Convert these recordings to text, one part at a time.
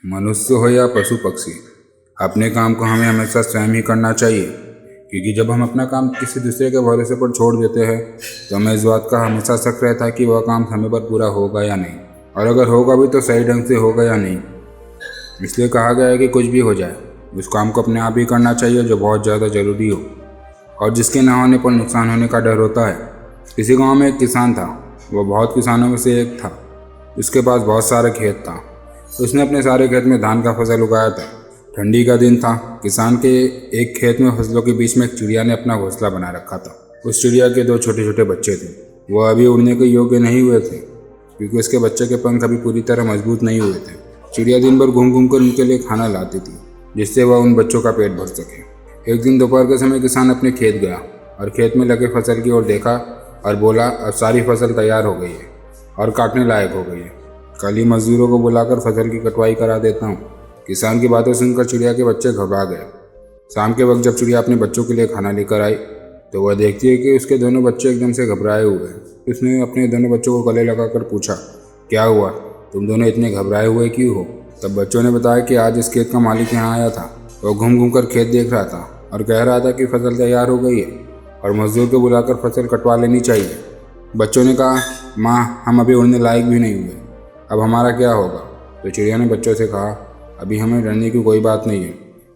मनुष्य हो या पशु पक्षी, अपने काम को हमें हमेशा स्वयं ही करना चाहिए, क्योंकि जब हम अपना काम किसी दूसरे के भरोसे पर छोड़ देते हैं तो हमें इस बात का हमेशा शक रहता है कि वह काम समय पर पूरा होगा या नहीं, और अगर होगा भी तो सही ढंग से होगा या नहीं। इसलिए कहा गया है कि कुछ भी हो जाए उस काम को अपने आप ही करना चाहिए जो बहुत ज़्यादा ज़रूरी हो और जिसके ना होने पर नुकसान होने का डर होता है। किसी गाँव में एक किसान था, वह बहुत किसानों में से एक था। उसके पास बहुत सारे खेत था। उसने अपने सारे खेत में धान का फसल उगाया था। ठंडी का दिन था। किसान के एक खेत में फसलों के बीच में एक चिड़िया ने अपना घोंसला बना रखा था। उस चिड़िया के 2 छोटे छोटे बच्चे थे। वह अभी उड़ने के योग्य नहीं हुए थे, क्योंकि उसके बच्चे के पंख अभी पूरी तरह मजबूत नहीं हुए थे। चिड़िया दिन भर घूम घूम कर उनके लिए खाना लाती थी, जिससे वह उन बच्चों का पेट भर सके। एक दिन दोपहर के समय किसान अपने खेत गया और खेत में लगे फसल की ओर देखा और बोला, अब सारी फसल तैयार हो गई है और काटने लायक हो गई है। कल ही मजदूरों को बुलाकर फसल की कटवाई करा देता हूँ। किसान की बातें सुनकर चिड़िया के बच्चे घबरा गए। शाम के वक्त जब चिड़िया अपने बच्चों के लिए खाना लेकर आई तो वह देखती है कि उसके दोनों बच्चे एकदम से घबराए हुए हैं। उसने अपने दोनों बच्चों को गले लगाकर पूछा, क्या हुआ, तुम दोनों इतने घबराए हुए क्यों हो? तब बच्चों ने बताया कि आज इस खेत का मालिक यहाँ आया था। वह घूम घूम कर खेत देख रहा था और कह रहा था कि फसल तैयार हो गई है और मजदूर को बुलाकर फसल कटवा लेनी चाहिए। बच्चों ने कहा, माँ, हम अभी उड़ने लायक भी नहीं हुए, अब हमारा क्या होगा? तो चिड़िया ने बच्चों से कहा, अभी हमें डरने की कोई बात नहीं है,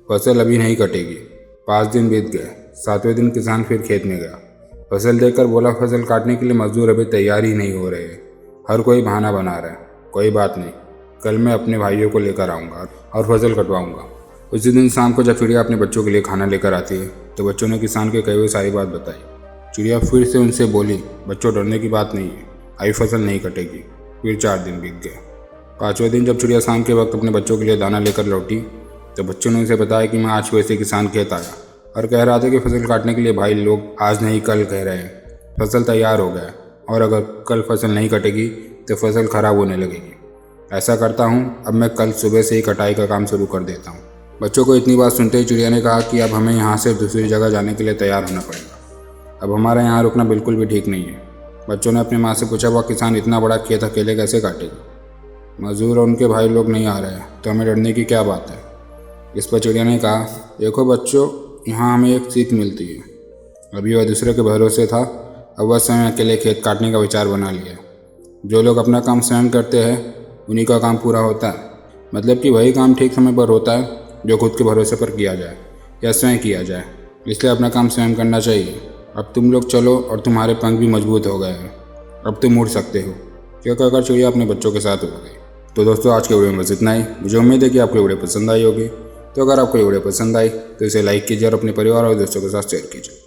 फसल अभी नहीं कटेगी। 5 दिन बीत गए। 7वें दिन किसान फिर खेत में गया। फसल देखकर बोला, फसल काटने के लिए मजदूर अभी तैयार ही नहीं हो रहे हैं, हर कोई बहाना बना रहा है। कोई बात नहीं, कल मैं अपने भाइयों को लेकर आऊँगा और फसल कटवाऊँगा। उसी दिन शाम को जब चिड़िया अपने बच्चों के लिए खाना लेकर आती है तो बच्चों ने किसान के कहे हुए सारी बात बताई। चिड़िया फिर से उनसे बोली, बच्चों, डरने की बात नहीं है, अभी फसल नहीं कटेगी। फिर 4 दिन बीत गए। 5वें दिन जब चिड़िया शाम के वक्त अपने बच्चों के लिए दाना लेकर लौटी तो बच्चों ने उसे बताया कि मैं आज सुबह से किसान खेत आया और कह रहा था कि फसल काटने के लिए भाई लोग आज नहीं कल कह रहे हैं। फसल तैयार हो गया और अगर कल फसल नहीं कटेगी तो फसल खराब होने लगेगी। ऐसा करता हूँ, अब मैं कल सुबह से ही कटाई का काम शुरू कर देता हूँ। बच्चों को इतनी बात सुनते ही चिड़िया ने कहा कि अब हमें यहाँ से दूसरी जगह जाने के लिए तैयार होना पड़ेगा। अब हमारा यहाँ रुकना बिल्कुल भी ठीक नहीं है। बच्चों ने अपनी माँ से पूछा, वह किसान इतना बड़ा खेत अकेले कैसे काटेगा? मजदूर और उनके भाई लोग नहीं आ रहे हैं तो हमें डरने की क्या बात है? इस पर चिड़िया ने कहा, देखो बच्चों, यहाँ हमें एक सीख मिलती है। अभी वह दूसरे के भरोसे था, अब वह स्वयं अकेले खेत काटने का विचार बना लिया। जो लोग अपना काम स्वयं करते हैं उन्हीं का काम पूरा होता है। मतलब कि वही काम ठीक समय पर होता है जो खुद के भरोसे पर किया जाए या स्वयं किया जाए। इसलिए अपना काम स्वयं करना चाहिए। अब तुम लोग चलो और तुम्हारे पंख भी मजबूत हो गए हैं, अब तुम उड़ सकते हो। क्या कहकर चिड़िया अपने बच्चों के साथ उड़ गई। तो दोस्तों, आज के वीडियो में बस इतना ही। मुझे उम्मीद है कि आपको वीडियो पसंद आई होगी। तो अगर आपको वीडियो पसंद आई तो इसे लाइक कीजिए और अपने परिवार और दोस्तों के साथ शेयर कीजिए।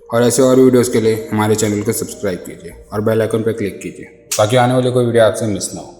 और ऐसे और वीडियोज़ के लिए हमारे चैनल को सब्सक्राइब कीजिए और बेल आइकन पर क्लिक कीजिए ताकि आने वाली कोई वीडियो आपसे मिस ना हो।